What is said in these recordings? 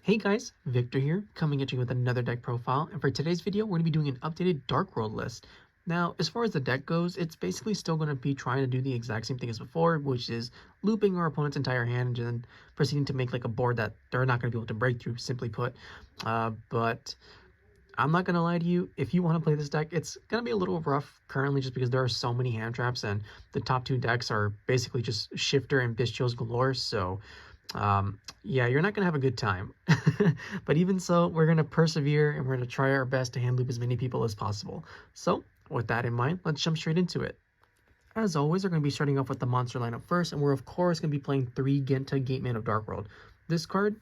Hey guys, Victor here, coming at you with another deck profile, and for today's video, we're going to be doing an updated Dark World list. Now, as far as the deck goes, it's basically still going to be trying to do the exact same thing as before, which is looping our opponent's entire hand and then proceeding to make like a board that they're not going to be able to break through, simply put. But I'm not going to lie to you, if you want to play this deck, it's going to be a little rough currently just because there are so many hand traps, and the top two decks are basically just Shifter and Bestials galore, so yeah, you're not gonna have a good time. But even so, we're gonna persevere and we're gonna try our best to hand loop as many people as possible. So with that in mind, let's jump straight into it. As always, we're going to be starting off with the monster lineup first, and we're of course going to be playing 3 Genta Gateman of Dark World. This card,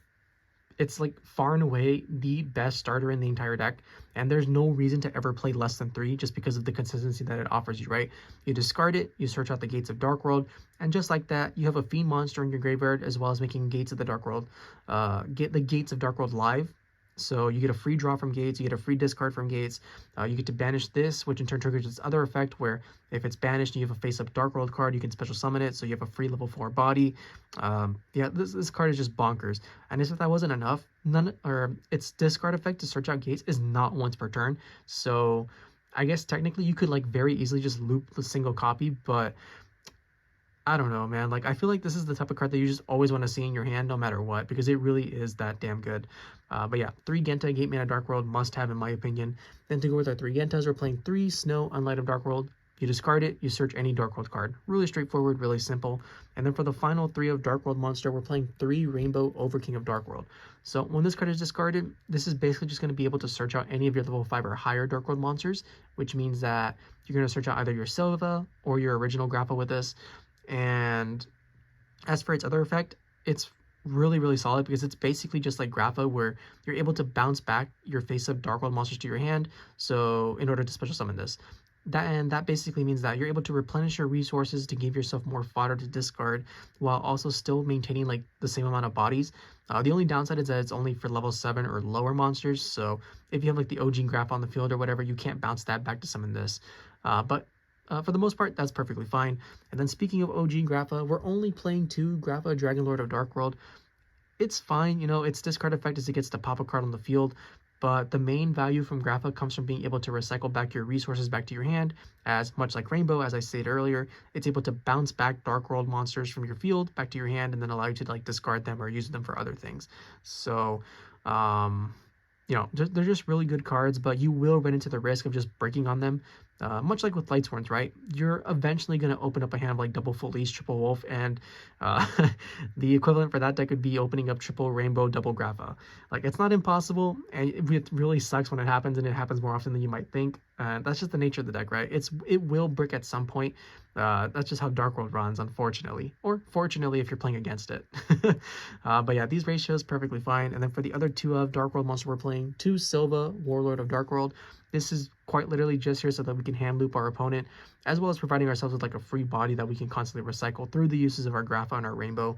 it's like far and away the best starter in the entire deck, and there's no reason to ever play less than 3 just because of the consistency that it offers you, right? You discard it, you search out the Gates of Dark World, and just like that, you have a Fiend monster in your graveyard as well as making Gates of the Dark World, get the Gates of Dark World live. So you get a free draw from Gates, you get a free discard from Gates, you get to banish this, which in turn triggers this other effect where if it's banished and you have a face-up Dark World card, you can special summon it, so you have a free level 4 body. Yeah, this card is just bonkers. And as if that wasn't enough, its discard effect to search out Gates is not once per turn, so I guess technically you could like very easily just loop the single copy, but I don't know, man. Like, I feel like this is the type of card that you just always want to see in your hand no matter what, because it really is that damn good. But yeah, 3 Genta, Gateman of Dark World, must have in my opinion. Then to go with our 3 Gentas, we're playing 3 Snoww, Unlight of Dark World. You discard it, you search any Dark World card. Really straightforward, really simple. And then for the final 3 of Dark World monster, we're playing 3 Reign-beaux, Overking of Dark World. So when this card is discarded, this is basically just going to be able to search out any of your level 5 or higher Dark World monsters, which means that you're going to search out either your Sillva or your original Grafa with this. And as for its other effect, it's really solid because it's basically just like Grafa, where you're able to bounce back your face-up Dark World monsters to your hand, so in order to special summon this. That basically means that you're able to replenish your resources to give yourself more fodder to discard while also still maintaining like the same amount of bodies. The only downside is that it's only for level 7 or lower monsters, so if you have like the OG Graph on the field or whatever, you can't bounce that back to summon this. But for the most part, that's perfectly fine. And then speaking of OG Grafa, we're only playing 2 Grafa Dragonlord of Dark World. It's fine, you know, its discard effect is it gets to pop a card on the field, but the main value from Grafa comes from being able to recycle back your resources back to your hand, as much like Reign-beaux, as I stated earlier, it's able to bounce back Dark World monsters from your field back to your hand and then allow you to like discard them or use them for other things. So, you know, they're just really good cards, but you will run into the risk of just breaking on them. Much like with Lightsworns, right? You're eventually going to open up a hand of like double Felice, triple Wolf, and the equivalent for that deck would be opening up triple Reign-beaux, double Grafa. Like, it's not impossible, and it really sucks when it happens, and it happens more often than you might think. That's just the nature of the deck, right? It will brick at some point. That's just how Dark World runs, unfortunately. Or fortunately if you're playing against it. But yeah, these ratios perfectly fine. And then for the other 2 of Dark World monster we're playing, 2 Sillva, Warlord of Dark World. This is quite literally just here so that we can hand loop our opponent, as well as providing ourselves with like a free body that we can constantly recycle through the uses of our Grafa and our Reign-beaux.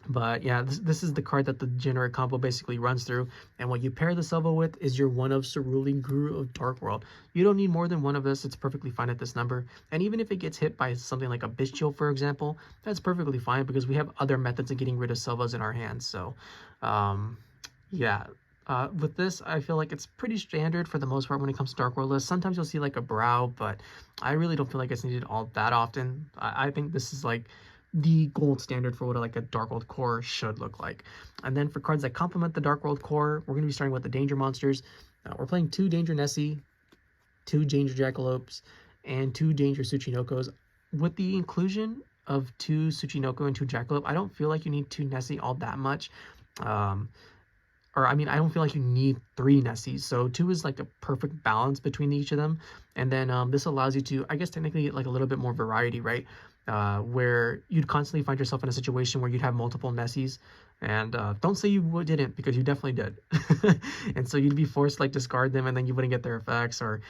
But yeah, this is the card that the generic combo basically runs through, and what you pair the Sillva with is your 1 of Ceruli, Guru of Dark World. You don't need more than 1 of this, it's perfectly fine at this number, and even if it gets hit by something like a Bestial, for example, that's perfectly fine because we have other methods of getting rid of Sillvas in our hands. So yeah. With this, I feel like it's pretty standard for the most part when it comes to Dark World lists. Sometimes you'll see like a Brow, but I really don't feel like it's needed all that often. I think this is like the gold standard for what like a Dark World core should look like. And then for cards that complement the Dark World core, we're going to be starting with the Danger monsters. We're playing 2 Danger Nessie, 2 Danger Jackalopes, and 2 Danger Tsuchinokos. With the inclusion of 2 Tsuchinoko and 2 Jackalope, I don't feel like you need 2 Nessie all that much. Or I mean, I don't feel like you need 3 Nessies, so 2 is like a perfect balance between each of them. And then this allows you to, I guess, technically get like a little bit more variety, right? Where you'd constantly find yourself in a situation where you'd have multiple Nessies, and don't say you didn't, because you definitely did. And so you'd be forced to like discard them, and then you wouldn't get their effects, or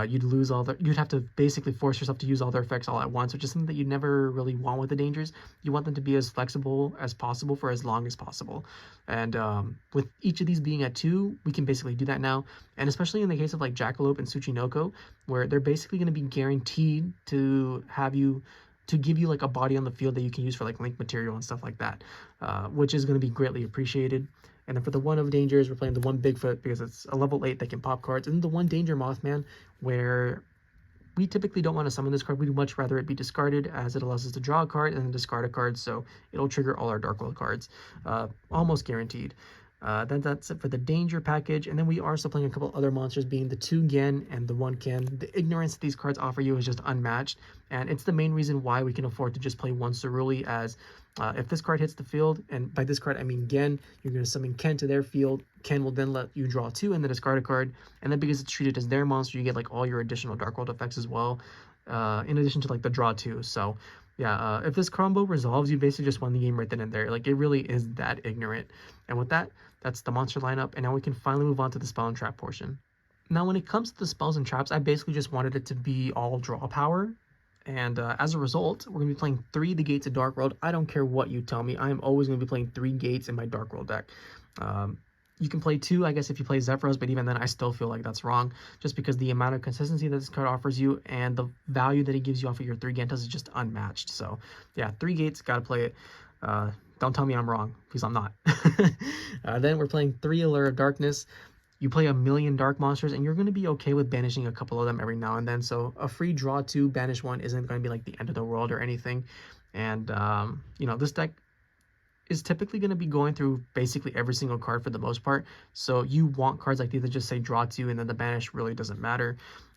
you'd lose all their, you'd have to basically force yourself to use all their effects all at once, which is something that you never really want with the Dangers. You want them to be as flexible as possible for as long as possible. And with each of these being at 2, we can basically do that now. And especially in the case of like Jackalope and Tsuchinoko, where they're basically going to be guaranteed to have you to give you like a body on the field that you can use for like link material and stuff like that, which is going to be greatly appreciated. And then for the one of dangers, we're playing the one Bigfoot because it's a level 8 that can pop cards, and the one danger Mothman, where we typically don't want to summon this card. We'd much rather it be discarded, as it allows us to draw a card and then discard a card, so it'll trigger all our Dark World cards, almost guaranteed. Then that's it for the danger package, and then we are still playing a couple other monsters, being the 2 Gen and the 1 Ken. The ignorance that these cards offer you is just unmatched, and it's the main reason why we can afford to just play one Ceruli, as if this card hits the field, and by this card I mean Gen, you're going to summon Ken to their field. Ken will then let you draw 2 and then discard a card, and then because it's treated as their monster, you get like all your additional Dark World effects as well, in addition to like the draw 2. So yeah, if this combo resolves, you basically just won the game right then and there. Like, it really is that ignorant. And with that, that's the monster lineup, and now we can finally move on to the spell and trap portion. Now, when it comes to the spells and traps, I basically just wanted it to be all draw power, and as a result, we're going to be playing 3 the Gates of Dark World. I don't care what you tell me, I am always going to be playing 3 Gates in my Dark World deck. You can play 2, I guess, if you play Zephyros, but even then, I still feel like that's wrong, just because the amount of consistency that this card offers you and the value that it gives you off of your 3 Gentas is just unmatched. So, yeah, 3 Gates, gotta play it. Don't tell me I'm wrong, because I'm not. Then we're playing 3 Allure of Darkness. You play a million dark monsters, and you're going to be okay with banishing a couple of them every now and then. So a free draw 2, banish 1 isn't going to be like the end of the world or anything. And, you know, this deck is typically going to be going through basically every single card for the most part. So you want cards like these that just say draw 2, and then the banish really doesn't matter.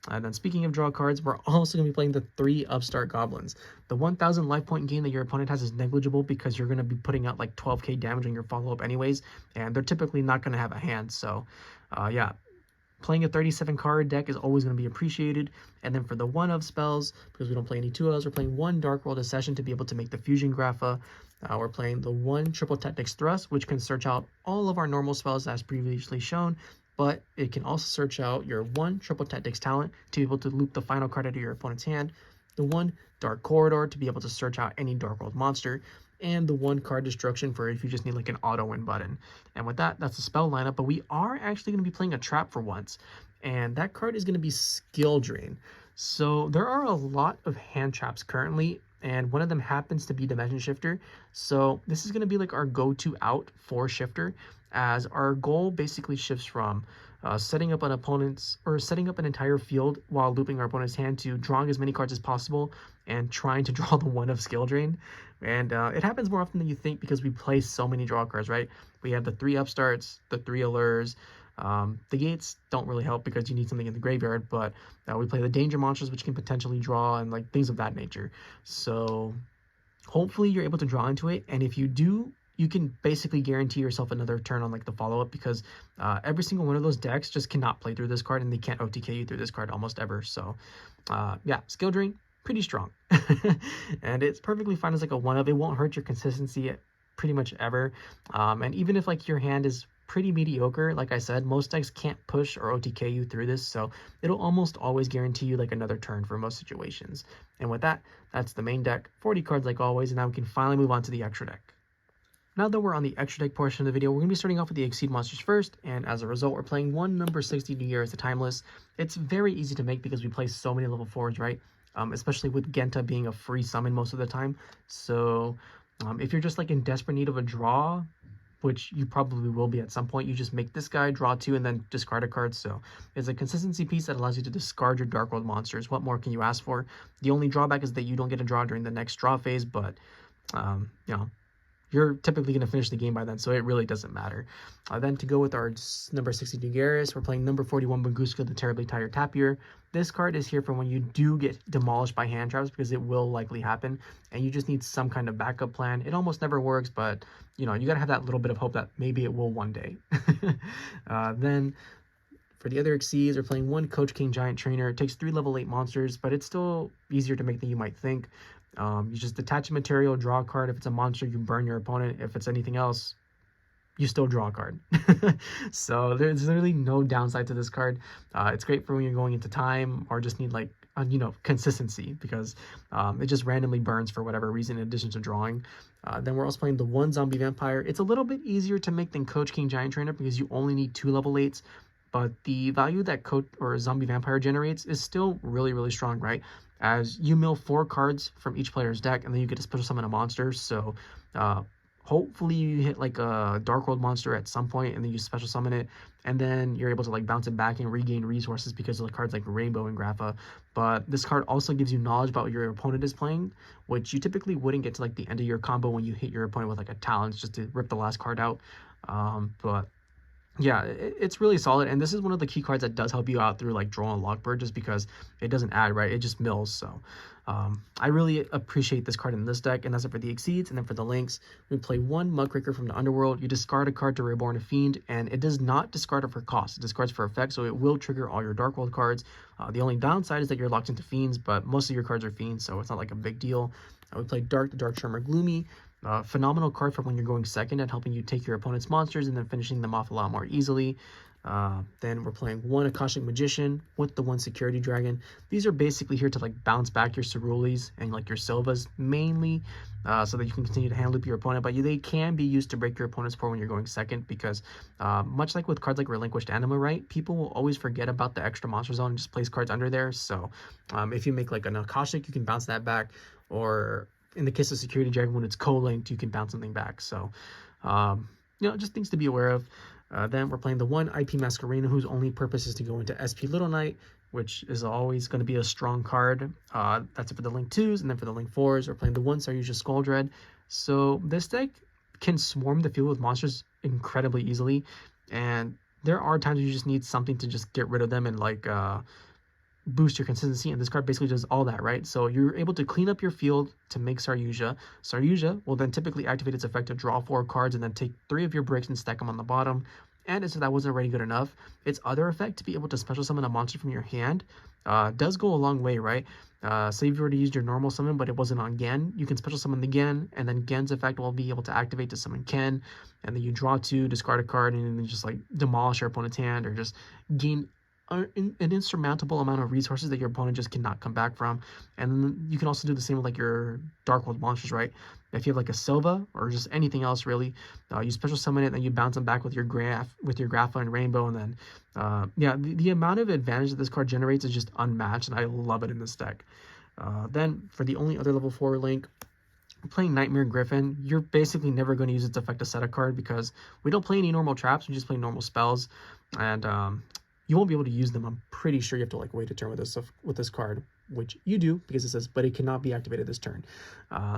And then speaking of draw cards, we're also going to be playing the 3 Upstart Goblins. The 1000 life point gain that your opponent has is negligible because you're going to be putting out like 12k damage on your follow-up anyways, and they're typically not going to have a hand. So yeah, playing a 37 card deck is always going to be appreciated. And then for the 1 of spells, because we don't play any 2 ofs, we're playing 1 Dark World Accession to be able to make the fusion grapha. We're playing the 1 Triple Tactics Thrust, which can search out all of our normal spells as previously shown, but it can also search out your 1 Triple Tactics Talent to be able to loop the final card out of your opponent's hand, the 1 Dark Corridor to be able to search out any Dark World monster, and the 1 card Destruction for if you just need like an auto win button. And with that, that's the spell lineup, but we are actually going to be playing a trap for once, and that card is going to be Skill Drain. So there are a lot of hand traps currently, and one of them happens to be Dimension Shifter. So this is going to be like our go-to out for Shifter, as our goal basically shifts from setting up an entire field while looping our opponent's hand to drawing as many cards as possible and trying to draw the 1 of Skill Drain. And it happens more often than you think because we play so many draw cards, right? We have the 3 Upstarts, the 3 Allures. The Gates don't really help because you need something in the graveyard, but we play the danger monsters, which can potentially draw, and like things of that nature. So hopefully you're able to draw into it, and if you do, you can basically guarantee yourself another turn on like the follow-up, because every single one of those decks just cannot play through this card, and they can't OTK you through this card almost ever. So yeah, Skill Drain, pretty strong. And it's perfectly fine as like a 1 of. It won't hurt your consistency pretty much ever. And even if like your hand is pretty mediocre, like I said, most decks can't push or OTK you through this, so it'll almost always guarantee you like another turn for most situations. And with that, that's the main deck, 40 cards like always, and now we can finally move on to the extra deck. Now that we're on the extra deck portion of the video, we're going to be starting off with the Exceed monsters first, and as a result, we're playing 1 number 60 Dugares the Timeless. It's very easy to make because we play so many level 4s, right? Especially with Genta being a free summon most of the time. So if you're just like in desperate need of a draw, which you probably will be at some point, you just make this guy, draw 2, and then discard a card. So it's a consistency piece that allows you to discard your Dark World monsters. What more can you ask for? The only drawback is that you don't get a draw during the next draw phase, but you know, you're typically going to finish the game by then, so it really doesn't matter. Then to go with our number 60 Dugares, we're playing number 41 Basgooska, the Terribly Tired Tapir. This card is here for when you do get demolished by hand traps, because it will likely happen, and you just need some kind of backup plan. It almost never works, but you know, you got to have that little bit of hope that maybe it will one day. Then for the other Exceeds, we're playing 1 Coach King Giantrainer. It takes 3 level 8 monsters, but it's still easier to make than you might think. You just detach a material, draw a card. If it's a monster, you burn your opponent. If it's anything else, you still draw a card. So there's literally no downside to this card. It's great for when you're going into time or just need like you know, consistency, because it just randomly burns for whatever reason in addition to drawing. Then we're also playing the 1 Zombie Vampire. It's a little bit easier to make than Coach King Giantrainer because you only need 2 level 8s. But the value that Coach or Zombie Vampire generates is still really, really strong, right? as you mill 4 cards from each player's deck, and then you get to special summon a monster. So hopefully you hit like a Dark World monster at some point, and then you special summon it, and then you're able to like bounce it back and regain resources because of the cards like Reign-beaux and Grafa. But this card also gives you knowledge about what your opponent is playing, which you typically wouldn't get to like the end of your combo when you hit your opponent with like a Talons just to rip the last card out. But yeah, it's really solid, and this is one of the key cards that does help you out through like draw and lockbird, just because it doesn't add, right? It just mills. So I really appreciate this card in this deck, and that's it for the Exceeds. And then for the links, we play 1 Muckraker from the Underworld. You discard a card to reborn a fiend, and it does not discard it for cost. It discards for effect, so it will trigger all your Dark World cards. The only downside is that you're locked into fiends, but most of your cards are fiends, so it's not like a big deal. We play Dharc, the Dark Charmer Gloomy. Phenomenal card for when you're going second and helping you take your opponent's monsters and then finishing them off a lot more easily. Then we're playing 1 Akashic Magician with the 1 Security Dragon. These are basically here to like bounce back your Cerulis and like your Sillvas mainly, so that you can continue to hand loop your opponent. But they can be used to break your opponent's board when you're going second, because much like with cards like Relinquished Anima, right, people will always forget about the extra monster zone and just place cards under there. So if you make like an Akashic, you can bounce that back, or in the case of Security Dragon, when it's co-linked, you can bounce something back. So, just things to be aware of. Then we're playing the 1 IP Masquerena, whose only purpose is to go into SP Little Knight, which is always going to be a strong card. That's it for the Link 2s, and then for the Link 4s, we're playing the 1 Saryuja Skull Dread. So this deck can swarm the field with monsters incredibly easily, and there are times you just need something to just get rid of them and like boost your consistency, and this card basically does all that, right? So you're able to clean up your field to make Saryuja. Saryuja will then typically activate its effect to draw 4 cards and then take 3 of your bricks and stack them on the bottom. And as if that wasn't already good enough, its other effect, to be able to special summon a monster from your hand, does go a long way, right? Say you've already used your normal summon, but it wasn't on Gen, you can special summon the Gen, and then Gen's effect will be able to activate to summon Ken, and then you draw 2, discard a card, and then just like demolish your opponent's hand, or just gain an insurmountable amount of resources that your opponent just cannot come back from. And then you can also do the same with like your Dark World monsters, right? If you have like a Sillva or just anything else really, you special summon it, and then you bounce them back with your Grafa and Reign-beaux, and then the amount of advantage that this card generates is just unmatched, and I love it in this deck. Then for the only other level 4 link, playing Nightmare Griffin, you're basically never going to use its effect to set a card, because we don't play any normal traps, we just play normal spells, and you won't be able to use them. I'm pretty sure you have to like wait a turn with this card, which you do, because it says, but it cannot be activated this turn.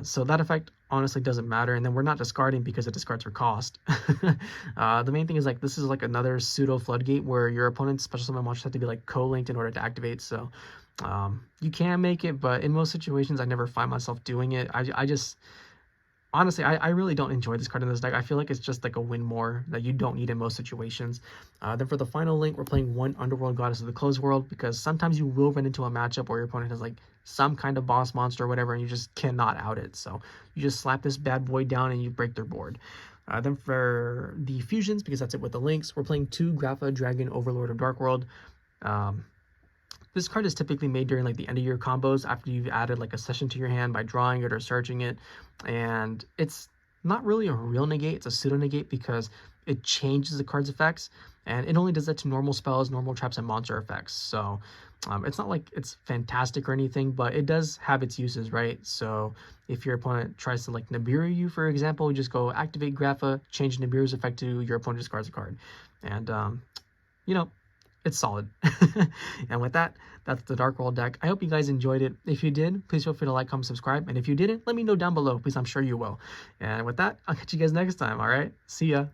So that effect honestly doesn't matter, and then we're not discarding because it discards for cost. The main thing is like this is like another pseudo floodgate where your opponent's special summon monsters have to be like co-linked in order to activate. So you can make it, but in most situations I never find myself doing it. I just honestly, I really don't enjoy this card in this deck. I feel like it's just like a win more that you don't need in most situations. Then for the final link, we're playing 1 Underworld Goddess of the Closed World, because sometimes you will run into a matchup where your opponent has like some kind of boss monster or whatever, and you just cannot out it. So you just slap this bad boy down and you break their board. Then for the fusions, because that's it with the links, we're playing 2 Grafa Dragon Overlord of Dark World. This card is typically made during like the end of your combos after you've added like Accession to your hand by drawing it or searching it, and it's not really a real negate, it's a pseudo negate, because it changes the card's effects, and it only does that to normal spells, normal traps, and monster effects. So it's not like it's fantastic or anything, but it does have its uses, right? So if your opponent tries to like Nibiru you, for example, you just go activate Grafa, change Nibiru's effect to your opponent discards a card, and it's solid. And with that, that's the Dark World deck. I hope you guys enjoyed it. If you did, please feel free to like, comment, subscribe. And if you didn't, let me know down below, please. I'm sure you will. And with that, I'll catch you guys next time. All right. See ya.